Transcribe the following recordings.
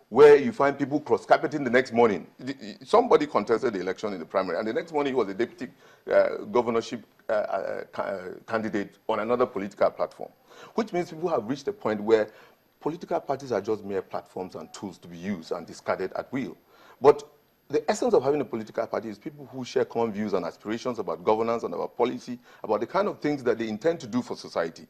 where you find people cross-carpeting the next morning. Somebody contested the election in the primary, and the next morning he was a deputy governorship candidate on another political platform, which means people have reached a point where political parties are just mere platforms and tools to be used and discarded at will. But the essence of having a political party is people who share common views and aspirations about governance and about policy, about the kind of things that they intend to do for society.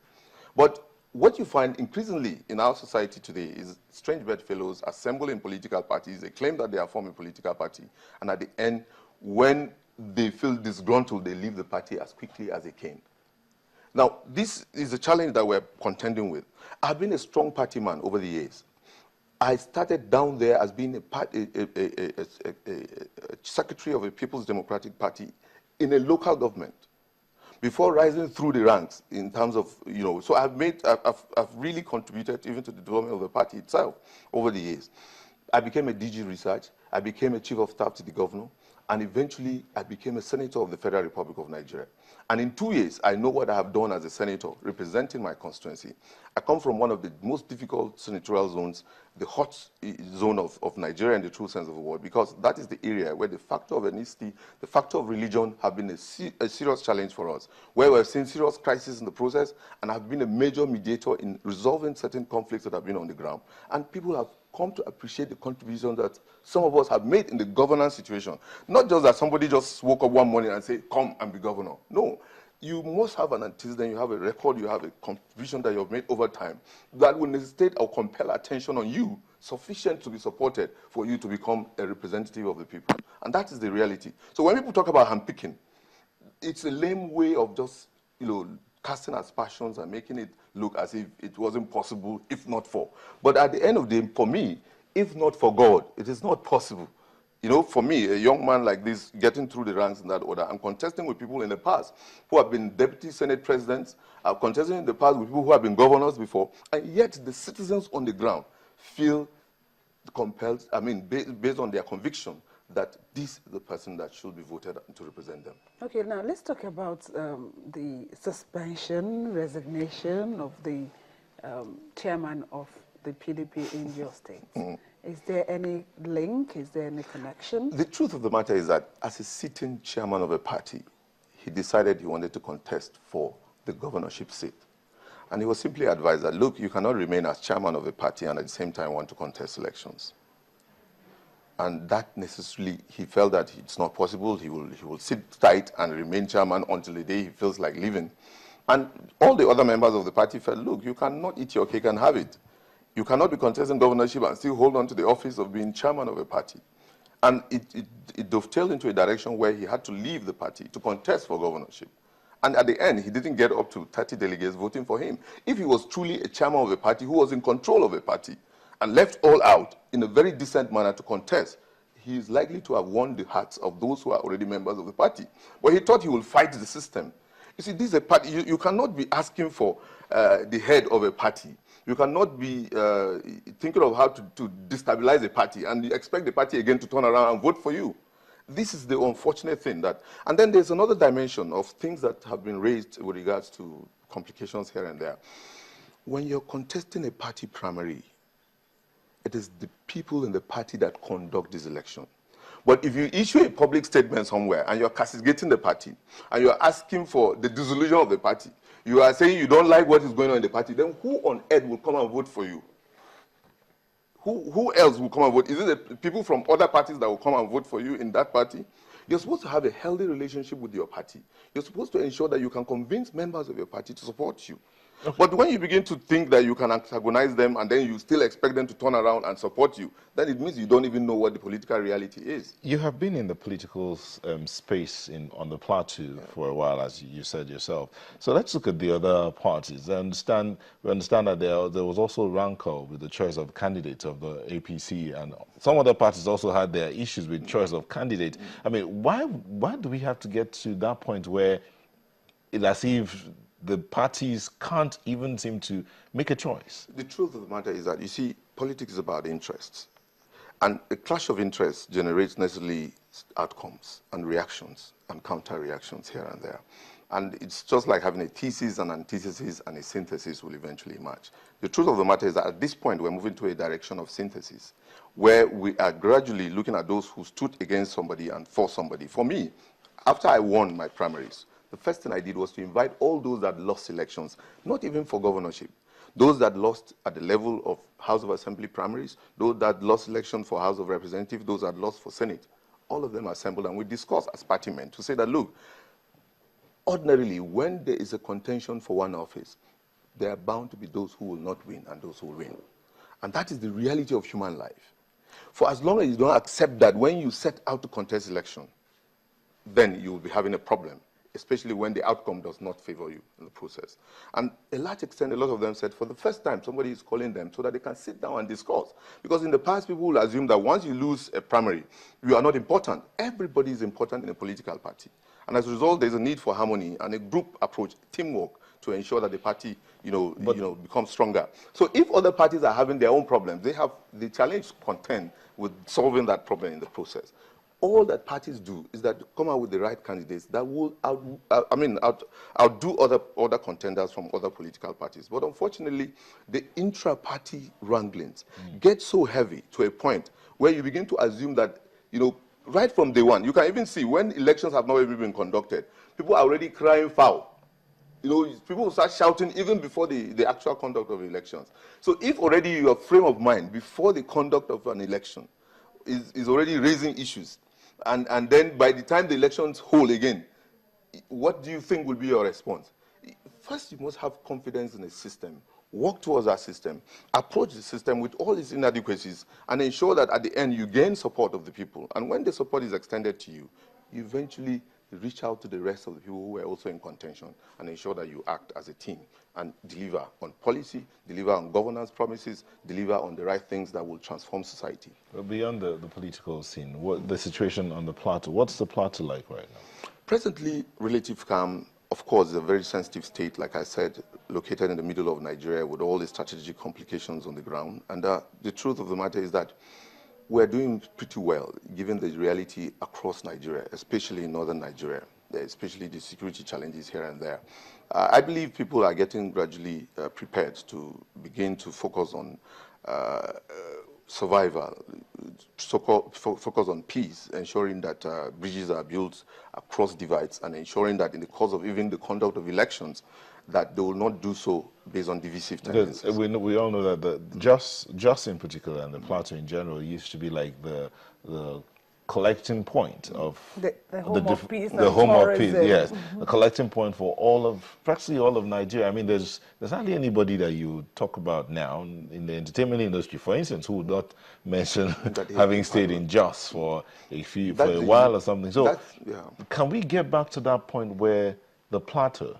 But what you find increasingly in our society today is strange bedfellows assemble in political parties. They claim that they are forming a political party, and at the end, when they feel disgruntled, they leave the party as quickly as they came. Now, this is a challenge that we're contending with. I've been a strong party man over the years. I started down there as being a secretary of a People's Democratic Party in a local government before rising through the ranks in terms of, so I've really contributed even to the development of the party itself over the years. I became a DG Research, I became a chief of staff to the governor, and eventually I became a senator of the Federal Republic of Nigeria. And in 2 years, I know what I have done as a senator representing my constituency. I come from one of the most difficult senatorial zones, the hot zone of Nigeria in the true sense of the word, because that is the area where the factor of ethnicity, the factor of religion have been a serious challenge for us, where we've seen serious crises in the process, and have been a major mediator in resolving certain conflicts that have been on the ground. And people have come to appreciate the contribution that some of us have made in the governance situation. Not just that somebody just woke up one morning and said, come and be governor. No, you must have an antecedent, you have a record, you have a contribution that you have made over time that will necessitate or compel attention on you sufficient to be supported for you to become a representative of the people. And that is the reality. So when people talk about handpicking, it's a lame way of just, casting aspersions and making it look as if it wasn't possible if not for. But at the end of the day, for me, if not for God, it is not possible. For me, a young man like this, getting through the ranks in that order, I'm contesting with people in the past who have been deputy Senate presidents, I'm contesting in the past with people who have been governors before, and yet the citizens on the ground feel compelled, based on their conviction, that this is the person that should be voted to represent them. Okay, now let's talk about the suspension, resignation of the chairman of the PDP in your state. Is there any link? Is there any connection? The truth of the matter is that as a sitting chairman of a party, he decided he wanted to contest for the governorship seat. And he was simply advised that, look, you cannot remain as chairman of a party and at the same time want to contest elections. And that necessarily, he felt that it's not possible. He will sit tight and remain chairman until the day he feels like leaving. And all the other members of the party felt, look, you cannot eat your cake and have it. You cannot be contesting governorship and still hold on to the office of being chairman of a party. And it dovetailed into a direction where he had to leave the party to contest for governorship. And at the end, he didn't get up to 30 delegates voting for him. If he was truly a chairman of a party who was in control of a party and left all out in a very decent manner to contest, he is likely to have won the hearts of those who are already members of the party. But he thought he would fight the system. You see, this is a party. You cannot be asking for the head of a party. You cannot be thinking of how to destabilize a party and you expect the party again to turn around and vote for you. This is the unfortunate thing. And then there's another dimension of things that have been raised with regards to complications here and there. When you're contesting a party primary, it is the people in the party that conduct this election. But if you issue a public statement somewhere and you're castigating the party and you're asking for the dissolution of the party, you are saying you don't like what is going on in the party, then who on earth will come and vote for you? Who else will come and vote? Is it the people from other parties that will come and vote for you in that party? You're supposed to have a healthy relationship with your party. You're supposed to ensure that you can convince members of your party to support you. Okay. But when you begin to think that you can antagonize them and then you still expect them to turn around and support you, then it means you don't even know what the political reality is. You have been in the political space on the Plateau for a while, as you said yourself. So let's look at the other parties. We understand that there was also rancor with the choice of candidates of the APC, and some other parties also had their issues with choice of candidate. I mean, why do we have to get to that point where it's as if the parties can't even seem to make a choice? The truth of the matter is that, you see, politics is about interests. And a clash of interests generates necessarily outcomes and reactions and counter-reactions here and there. And it's just like having a thesis, an antithesis, and a synthesis will eventually emerge. The truth of the matter is that at this point, we're moving to a direction of synthesis, where we are gradually looking at those who stood against somebody and for somebody. For me, after I won my primaries, the first thing I did was to invite all those that lost elections, not even for governorship, those that lost at the level of House of Assembly primaries, those that lost election for House of Representatives, those that lost for Senate. All of them assembled, and we discussed as party men to say that, look, ordinarily, when there is a contention for one office, there are bound to be those who will not win and those who will win. And that is the reality of human life. For as long as you don't accept that when you set out to contest election, then you will be having a problem, especially when the outcome does not favor you in the process. And a large extent, a lot of them said, for the first time, somebody is calling them so that they can sit down and discuss. Because in the past, people will assume that once you lose a primary, you are not important. Everybody is important in a political party. And as a result, there's a need for harmony and a group approach, teamwork, to ensure that the party, becomes stronger. So if other parties are having their own problems, they have the challenge to contend with solving that problem in the process. All that parties do is that come out with the right candidates that will outdo other contenders from other political parties. But unfortunately, the intra-party wranglings get so heavy to a point where you begin to assume that, right from day one, you can even see when elections have not even been conducted, people are already crying foul. People will start shouting even before the actual conduct of elections. So if already your frame of mind before the conduct of an election is already raising issues, and then by the time the elections hold again, what do you think will be your response? First, you must have confidence in the system, work towards that system, approach the system with all its inadequacies, and ensure that at the end you gain support of the people. And when the support is extended to you, you eventually reach out to the rest of the people who were also in contention and ensure that you act as a team and deliver on policy, deliver on governance promises, deliver on the right things that will transform society. Well, beyond the political scene, what the situation on the Plateau, what's the Plateau like right now? Presently, relative calm. Of course, a very sensitive state, like I said, located in the middle of Nigeria with all the strategic complications on the ground. And the truth of the matter is that we're doing pretty well, given the reality across Nigeria, especially in northern Nigeria, especially the security challenges here and there. I believe people are getting gradually prepared to begin to focus on survival, focus on peace, ensuring that bridges are built across divides, and ensuring that in the course of even the conduct of elections, that they will not do so based on divisive tendencies. We all know that just in particular, and the Plateau in general, used to be like the collecting point of the home of peace, the home of peace, yes, Mm-hmm. the collecting point for practically all of Nigeria. I mean, there's hardly anybody that you talk about now in the entertainment industry, for instance, who would not mention having stayed in Jos for a while or something. So, can we get back to that point where the Plateau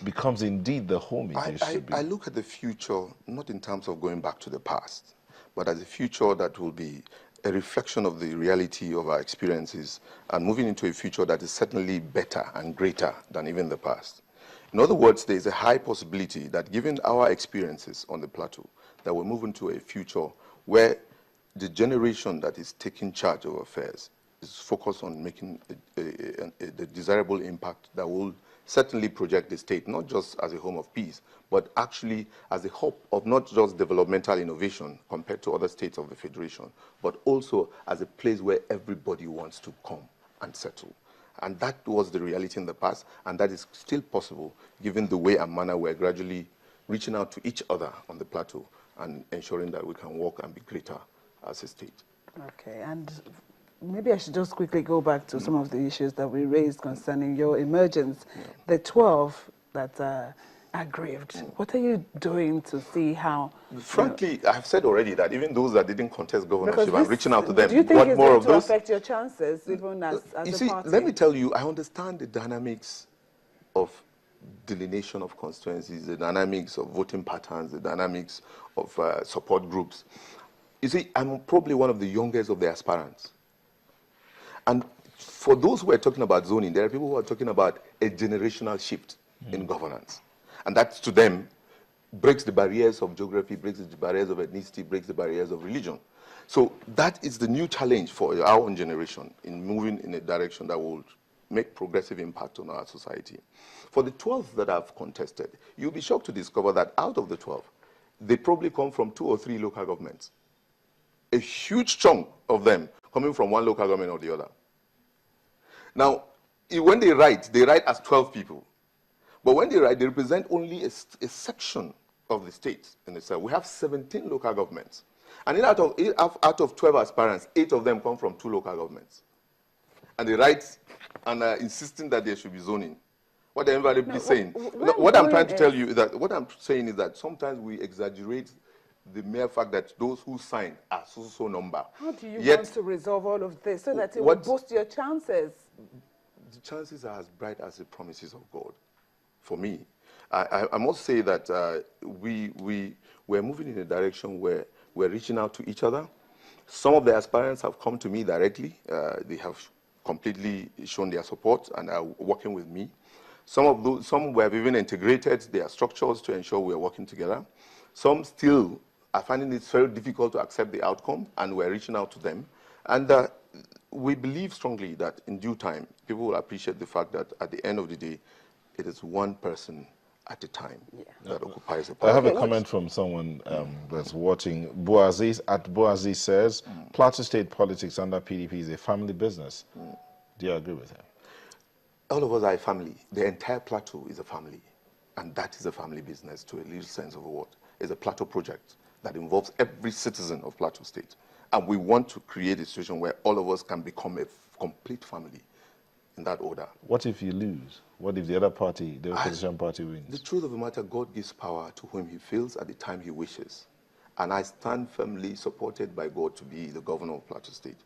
becomes indeed the home it used to be? I look at the future not in terms of going back to the past, but as a future that will be a reflection of the reality of our experiences and moving into a future that is certainly better and greater than even the past. In other words, there is a high possibility that given our experiences on the Plateau, that we're moving to a future where the generation that is taking charge of affairs is focused on making the desirable impact that will certainly project the state, not just as a home of peace, but actually as a hub of not just developmental innovation compared to other states of the Federation, but also as a place where everybody wants to come and settle. And that was the reality in the past, and that is still possible given the way and manner we're gradually reaching out to each other on the Plateau and ensuring that we can work and be greater as a state. Okay, and maybe I should just quickly go back to some of the issues that we raised concerning your emergence. The 12 that are aggrieved. What are you doing to see how? Frankly, I've said already that even those that didn't contest governorship, I'm reaching out to them. Do you think what it's more going of to those? affect your chances, even as You a see, party? let me tell you, I understand the dynamics of delineation of constituencies, the dynamics of voting patterns, the dynamics of support groups. You see, I'm probably one of the youngest of the aspirants. And for those who are talking about zoning, there are people who are talking about a generational shift in governance. And that, to them, breaks the barriers of geography, breaks the barriers of ethnicity, breaks the barriers of religion. So that is the new challenge for our own generation in moving in a direction that will make progressive impact on our society. For the 12 that I've contested, you'll be shocked to discover that out of the 12, they probably come from 2 or 3 local governments. A huge chunk of them coming from one local government or the other. Now, when they write as 12 people. But when they write, they represent only a section of the state in itself. We have 17 local governments. And out of 12 aspirants, 8 of them come from 2 local governments. And they write and are insisting that there should be zoning. What they're invariably saying. What I'm trying to tell you is that, what I'm saying is that sometimes we exaggerate the mere fact that those who signed are so number. How do you want to resolve all of this so that it will boost your chances? The chances are as bright as the promises of God. For me, I must say that we're moving in a direction where we're reaching out to each other. Some of the aspirants have come to me directly. They have completely shown their support and are working with me. Some we have even integrated their structures to ensure we're working together. Some still are finding it very difficult to accept the outcome, and we're reaching out to them. And we believe strongly that in due time, people will appreciate the fact that at the end of the day, it is one person at a time that occupies a I have a comment from someone that's watching. Boaziz says, Plateau State politics under PDP is a family business. Do you agree with him? All of us are a family. The entire Plateau is a family. And that is a family business to a little sense of a word. It's a Plateau project that involves every citizen of Plateau State. And we want to create a situation where all of us can become a complete family in that order. What if you lose? What if the other party, the opposition party, wins? The truth of the matter, God gives power to whom he feels at the time he wishes. And I stand firmly supported by God to be the governor of Plateau State.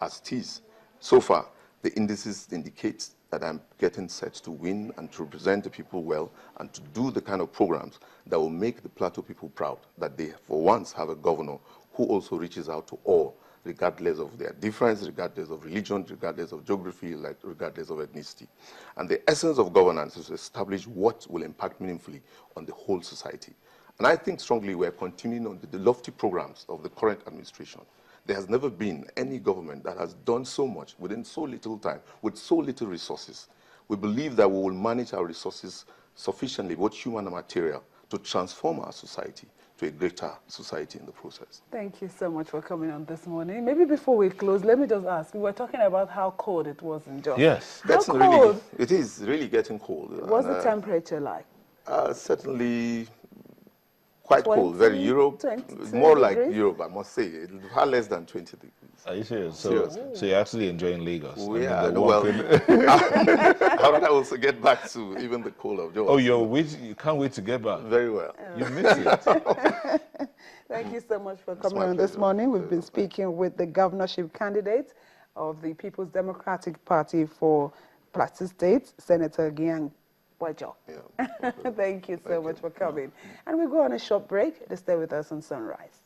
As it is, so far, the indices indicate that I'm getting set to win and to represent the people well and to do the kind of programs that will make the Plateau people proud, that they for once have a governor who also reaches out to all, regardless of their difference, regardless of religion, regardless of geography, regardless of ethnicity. And the essence of governance is to establish what will impact meaningfully on the whole society. And I think strongly we're continuing on the lofty programs of the current administration. There has never been any government that has done so much within so little time, with so little resources. We believe that we will manage our resources sufficiently, both human and material, to transform our society to a greater society in the process. Thank you so much for coming on this morning. Maybe before we close, let me just ask, we were talking about how cold it was in Jos. Yes. That's really, it is really getting cold. What's the temperature like? Certainly quite 20, cold, very Europe, more like Europe, I must say, far less than 20 degrees. Are you serious? So you're actually enjoying Lagos? Yeah, I also get back to even the cold of Jos. Oh, you can't wait to get back. Very well. You miss it. Thank you so much for coming on this morning. We've been speaking with the governorship candidate of the People's Democratic Party for Plateau State, Senator Gyang Wajo. Yeah. Thank you so much for coming. And we go on a short break to stay with us on Sunrise.